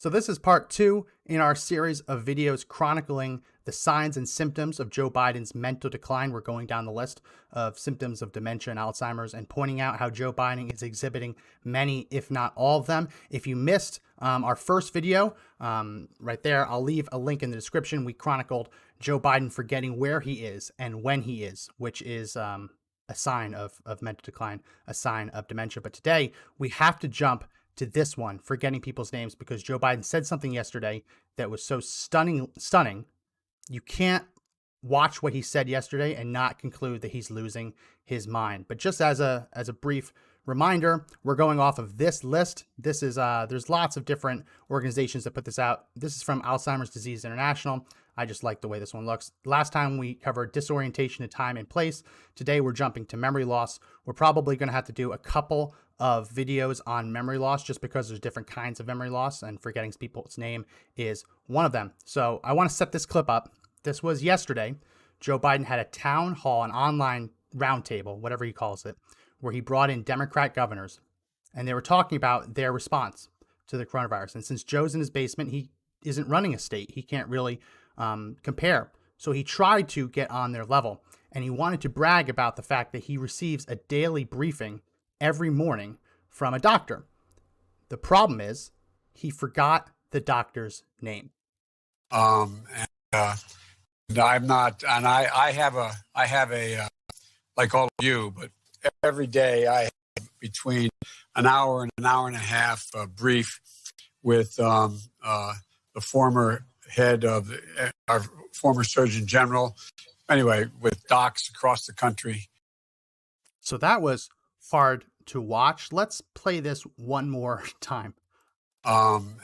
So this is part 2 in our series of videos chronicling the signs and symptoms of Joe Biden's mental decline. We're going down the list of symptoms of dementia and Alzheimer's and pointing out how Joe Biden is exhibiting many, if not all of them. If you missed our first video, right there, I'll leave a link in the description. We chronicled Joe Biden forgetting where he is and when he is, which is a sign of mental decline, a sign of dementia. But today we have to jump to this one, forgetting people's names, because Joe Biden said something yesterday that was so stunning. You can't watch what he said yesterday and not conclude that he's losing his mind. But just as a brief reminder, we're going off of this list. This is there's lots of different organizations that put this out. This is from Alzheimer's Disease International. I just like the way this one looks. Last time we covered disorientation in time and place. Today we're jumping to memory loss. We're probably going to have to do a couple of videos on memory loss just because there's different kinds of memory loss, and forgetting people's name is one of them. So I want to set this clip up. This was yesterday. Joe Biden had a town hall, an online roundtable, whatever he calls it, where he brought in Democrat governors, and they were talking about their response to the coronavirus. And since Joe's in his basement, he isn't running a state. He can't really compare. So he tried to get on their level, and he wanted to brag about the fact that he receives a daily briefing every morning from a doctor. The problem is he forgot the doctor's name. I'm not, and I have a like all of you, but every day I have between an hour and an hour and a half brief with the former head of our former Surgeon General. Anyway, with docs across the country. So that was hard to watch. Let's play this one more time. I'm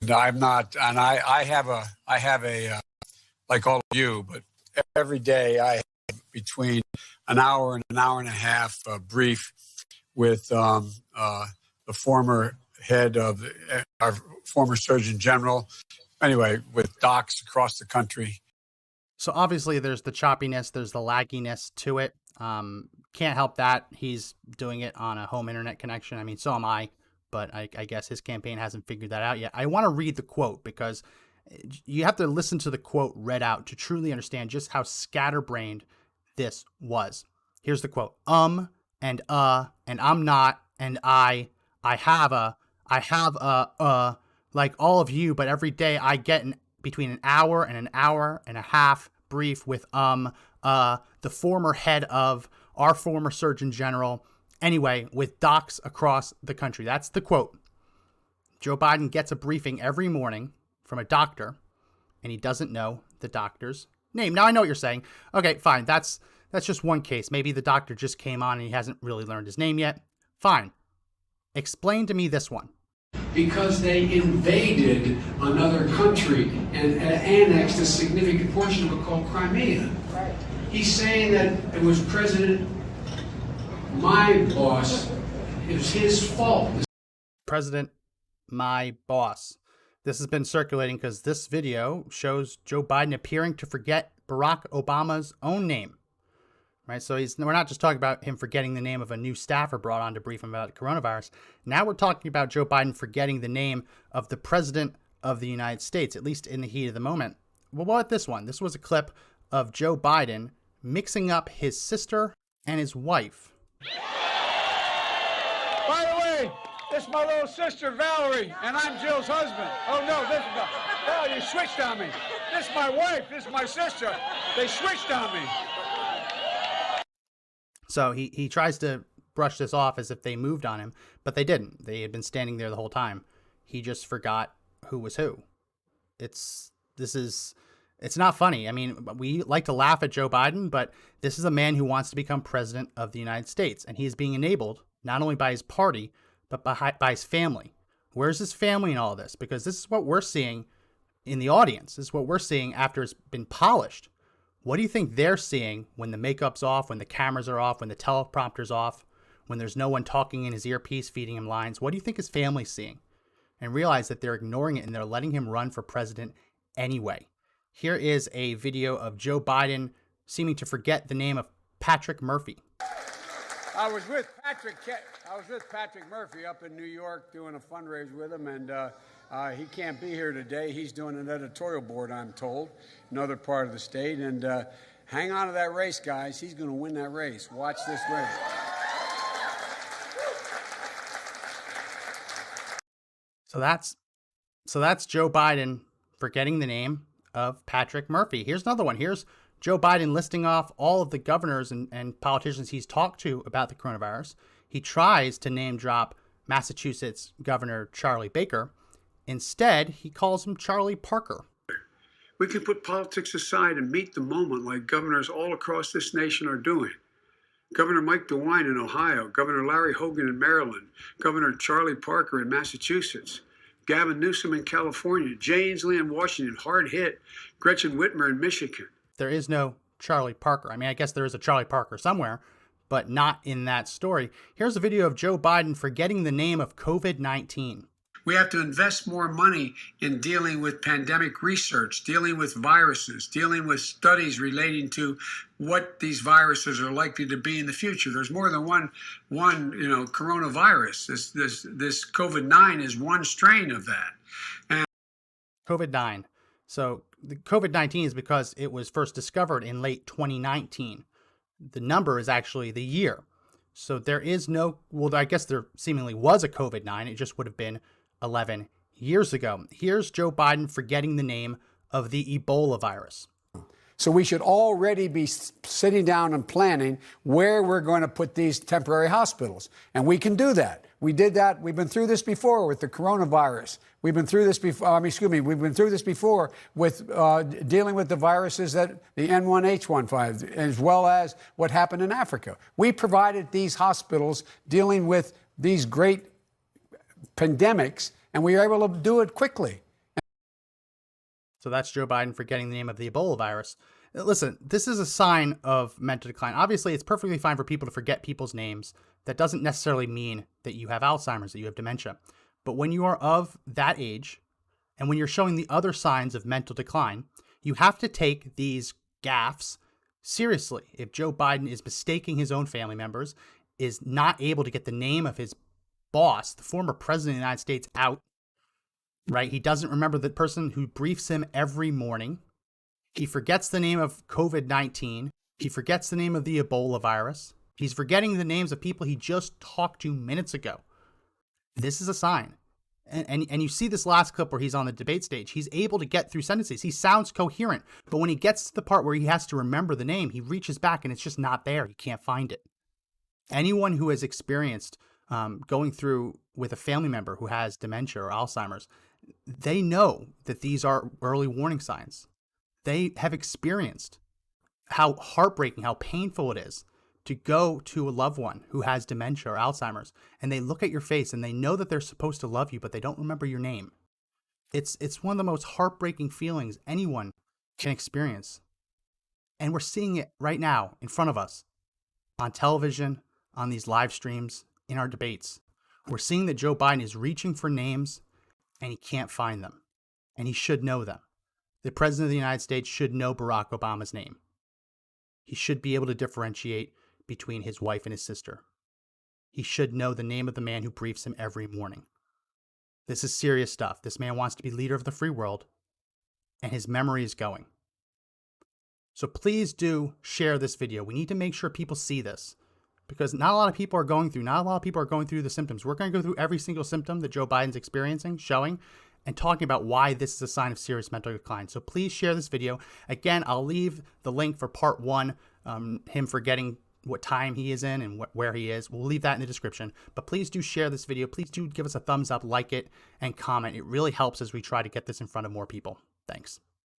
not, and I have a like all of you, but every day I have between an hour and an hour and a half brief with the former head of our former Surgeon General. Anyway, with docs across the country. So obviously there's the choppiness, there's the lagginess to it. Can't help that. He's doing it on a home internet connection. I mean, so am I, but I guess his campaign hasn't figured that out yet. I want to read the quote because you have to listen to the quote read out to truly understand just how scatterbrained this was. Here's the quote. And I'm not, and I have a, like all of you, but every day I get between an hour and a half brief with the former head of our former Surgeon General. Anyway, with docs across the country. That's the quote. Joe Biden gets a briefing every morning from a doctor, and he doesn't know the doctor's name. Now I know what you're saying. Okay, fine. That's just one case. Maybe the doctor just came on and he hasn't really learned his name yet. Fine. Explain to me this one. Because they invaded another country and annexed a significant portion of it called Crimea. Right. He's saying that it was my boss, it was his fault. President, my boss. This has been circulating because this video shows Joe Biden appearing to forget Barack Obama's own name. Right, so we're not just talking about him forgetting the name of a new staffer brought on to brief him about coronavirus. Now we're talking about Joe Biden forgetting the name of the president of the United States, at least in the heat of the moment. Well, what about this one? This was a clip of Joe Biden mixing up his sister and his wife. By the way, this is my little sister, Valerie, and I'm Jill's husband. Oh, no, you switched on me. This is my wife, this is my sister. They switched on me. So he tries to brush this off as if they moved on him, but they didn't. They had been standing there the whole time. He just forgot who was who. It's not funny. I mean, we like to laugh at Joe Biden, but this is a man who wants to become president of the United States, and he is being enabled not only by his party, but by his family. Where's his family in all this? Because this is what we're seeing in the audience. This is what we're seeing after it's been polished. What do you think they're seeing when the makeup's off, when the cameras are off, when the teleprompter's off, when there's no one talking in his earpiece, feeding him lines? What do you think his family's seeing? And realize that they're ignoring it and they're letting him run for president anyway. Here is a video of Joe Biden seeming to forget the name of Patrick Murphy. I was with Patrick Murphy up in New York doing a fundraiser with him, and He can't be here today. He's doing an editorial board, I'm told, another part of the state. And hang on to that race, guys. He's going to win that race. Watch this race. So that's Joe Biden forgetting the name of Patrick Murphy. Here's another one. Here's Joe Biden listing off all of the governors and politicians he's talked to about the coronavirus. He tries to name drop Massachusetts Governor Charlie Baker. Instead, he calls him Charlie Parker. We can put politics aside and meet the moment like governors all across this nation are doing. Governor Mike DeWine in Ohio, Governor Larry Hogan in Maryland, Governor Charlie Parker in Massachusetts, Gavin Newsom in California, Jay Inslee in Washington, hard hit, Gretchen Whitmer in Michigan. There is no Charlie Parker. I mean, I guess there is a Charlie Parker somewhere, but not in that story. Here's a video of Joe Biden forgetting the name of COVID-19. We have to invest more money in dealing with pandemic research, dealing with viruses, dealing with studies relating to what these viruses are likely to be in the future. There's more than one coronavirus. This COVID-9 is one strain of that. And COVID-9. So the COVID-19 is because it was first discovered in late 2019. The number is actually the year. So there is no, well, I guess there seemingly was a COVID-9. It just would have been 11 years ago. Here's Joe Biden forgetting the name of the Ebola virus. So we should already be sitting down and planning where we're going to put these temporary hospitals. And we can do that. We did that. We've been through this before with the coronavirus. We've been through this before. We've been through this before with dealing with the viruses that the N1H15, as well as what happened in Africa. We provided these hospitals dealing with these great pandemics, and we were able to do it quickly. So that's Joe Biden forgetting the name of the Ebola virus. Listen, this is a sign of mental decline. Obviously, it's perfectly fine for people to forget people's names. That doesn't necessarily mean that you have Alzheimer's, that you have dementia. But when you are of that age, and when you're showing the other signs of mental decline, you have to take these gaffes seriously. If Joe Biden is mistaking his own family members, is not able to get the name of his boss, the former president of the United States, out, right? He doesn't remember the person who briefs him every morning. He forgets the name of COVID-19. He forgets the name of the Ebola virus. He's forgetting the names of people he just talked to minutes ago. This is a sign. And you see this last clip where he's on the debate stage. He's able to get through sentences. He sounds coherent. But when he gets to the part where he has to remember the name, he reaches back and it's just not there. He can't find it. Anyone who has experienced going through with a family member who has dementia or Alzheimer's, they know that these are early warning signs. They have experienced how heartbreaking, how painful it is to go to a loved one who has dementia or Alzheimer's, and they look at your face and they know that they're supposed to love you, but they don't remember your name. It's one of the most heartbreaking feelings anyone can experience. And we're seeing it right now in front of us on television, on these live streams, in our debates. We're seeing that Joe Biden is reaching for names and he can't find them. And he should know them. The president of the United States should know Barack Obama's name. He should be able to differentiate between his wife and his sister. He should know the name of the man who briefs him every morning. This is serious stuff. This man wants to be leader of the free world, and his memory is going. So please do share this video. We need to make sure people see this, because not a lot of people are going through the symptoms. We're going to go through every single symptom that Joe Biden's experiencing, showing, and talking about why this is a sign of serious mental decline. So please share this video. Again, I'll leave the link for part 1, him forgetting what time he is in and where he is. We'll leave that in the description. But please do share this video. Please do give us a thumbs up, like it, and comment. It really helps as we try to get this in front of more people. Thanks.